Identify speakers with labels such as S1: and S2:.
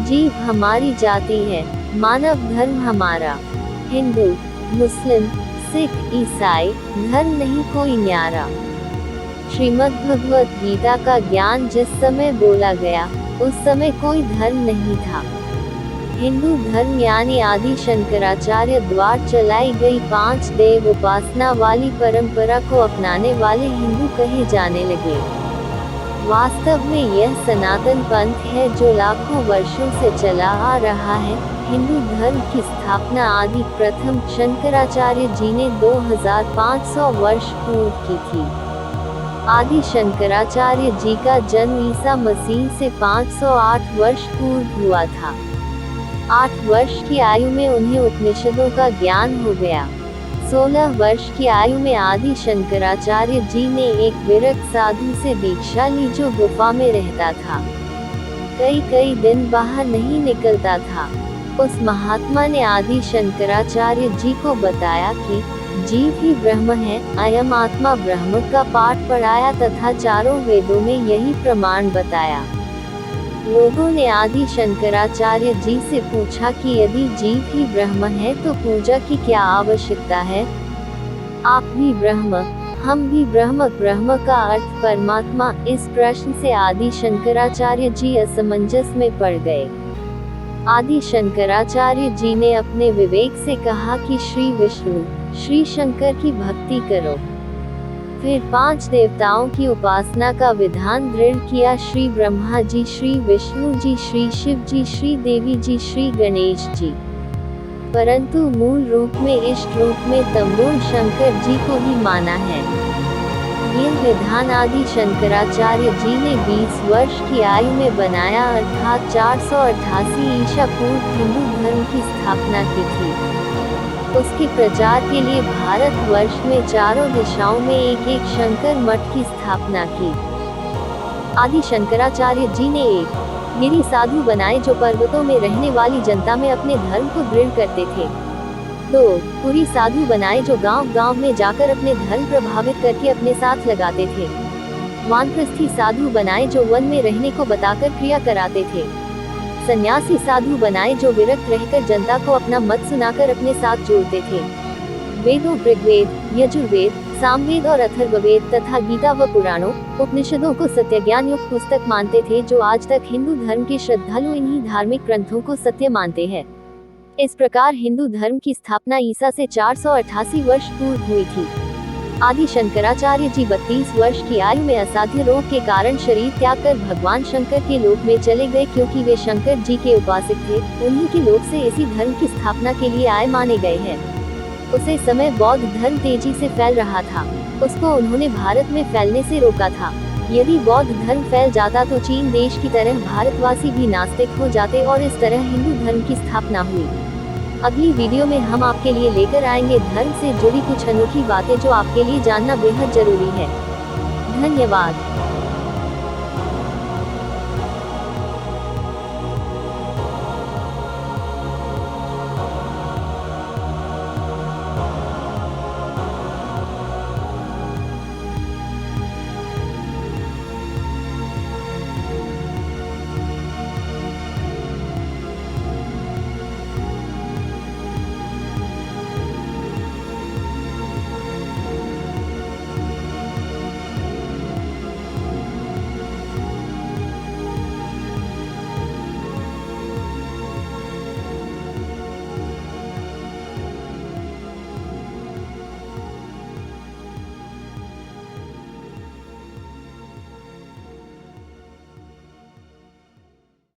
S1: जीव हमारी जाति है, मानव धर्म हमारा। हिंदू, मुस्लिम, सिख, ईसाई, धर्म नहीं कोई न्यारा। श्रीमद् भगवत गीता का ज्ञान जिस समय बोला गया, उस समय कोई धर्म नहीं था। हिंदू धर्म यानी आदि शंकराचार्य द्वारा चलाई गई 5 देव उपासना वाली परंपरा को अपनाने वाले हिंदू कहे जाने लगे। वास्तव में यह सनातन पंथ है जो लाखों वर्षों से चला आ रहा है। हिंदू धर्म की स्थापना आदि प्रथम शंकराचार्य जी ने 2500 वर्ष पूर्व की थी। आदि शंकराचार्य जी का जन्म ईसा मसीह से 508 वर्ष पूर्व हुआ था। 8 वर्ष की आयु में उन्हें उपनिषदों का ज्ञान हो गया। 16 वर्ष की आयु में आदि शंकराचार्य जी ने एक विरक्त साधु से दीक्षा ली जो गुफा में रहता था। कई दिन बाहर नहीं निकलता था। उस महात्मा ने आदि शंकराचार्य जी को बताया कि जीव ही ब्रह्म है, अयम आत्मा ब्रह्म का पाठ पढ़ाया तथा चारों वेदों में यही प्रमाण बताया। लोगों ने आदि शंकराचार्य जी से पूछा कि यदि जीव ही ब्रह्म है तो पूजा की क्या आवश्यकता है? आप भी ब्रह्म, हम भी ब्रह्म, ब्रह्म का अर्थ परमात्मा। इस प्रश्न से आदि शंकराचार्य जी असमंजस में पड़ गए। आदि शंकराचार्य जी ने अपने विवेक से कहा कि श्री विष्णु, श्री शंकर की भक्ति करो। फिर 5 देवताओं की उपासना का विधान दृढ़ किया, श्री ब्रह्मा जी, श्री विष्णु जी, श्री शिव जी, श्री देवी जी, श्री गणेश जी। परंतु मूल रूप में इष्ट रूप में तमोगुण शंकर जी को ही माना है। यह विधान आदि शंकराचार्य जी ने 20 वर्ष की आयु में बनाया, अर्थात 488 ईसा पूर्व हिंदू धर्म की स्थापना की थी। उसके प्रचार के लिए भारतवर्ष में चारों दिशाओं में एक शंकर मठ की स्थापना की। आदि शंकराचार्य जी ने एक गिरी साधु बनाए जो पर्वतों में रहने वाली जनता में अपने धर्म को दृढ़ करते थे। 2 पुरी साधु बनाए जो गांव-गांव में जाकर अपने धर्म प्रभावित करके अपने साथ लगाते थे। वानप्रस्थी साधु बनाए जो वन में रहने को बताकर क्रिया कराते थे। सन्यासी साधु बनाए जो विरक्त रहकर जनता को अपना मत सुनाकर अपने साथ जोड़ते थे। वेदों, ऋग्वेद, यजुर्वेद, सामवेद और अथर्ववेद तथा गीता व पुराणों, उपनिषदों को सत्य ज्ञान युक्त पुस्तक मानते थे, जो आज तक हिंदू धर्म के श्रद्धालु इन्हीं धार्मिक ग्रंथों को सत्य मानते हैं। इस प्रकार हिंदू धर्म की स्थापना ईसा से 488 वर्ष पूर्व हुई थी। आदि शंकराचार्य जी 32 वर्ष की आयु में असाध्य रोग के कारण शरीर त्याग कर भगवान शंकर के लोक में चले गए। क्योंकि वे शंकर जी के उपासक थे, उन्हीं के लोक से इसी धर्म की स्थापना के लिए आए माने गए हैं। उसे समय बौद्ध धर्म तेजी से फैल रहा था, उसको उन्होंने भारत में फैलने से रोका था। यदि बौद्ध धर्म फैल जाता तो चीन देश की तरह भारतवासी भी नास्तिक हो जाते और इस तरह हिंदू धर्म की स्थापना हुई। अगली वीडियो में हम आपके लिए लेकर आएंगे धर्म से जुड़ी कुछ अनोखी बातें जो आपके लिए जानना बेहद जरूरी है। धन्यवाद।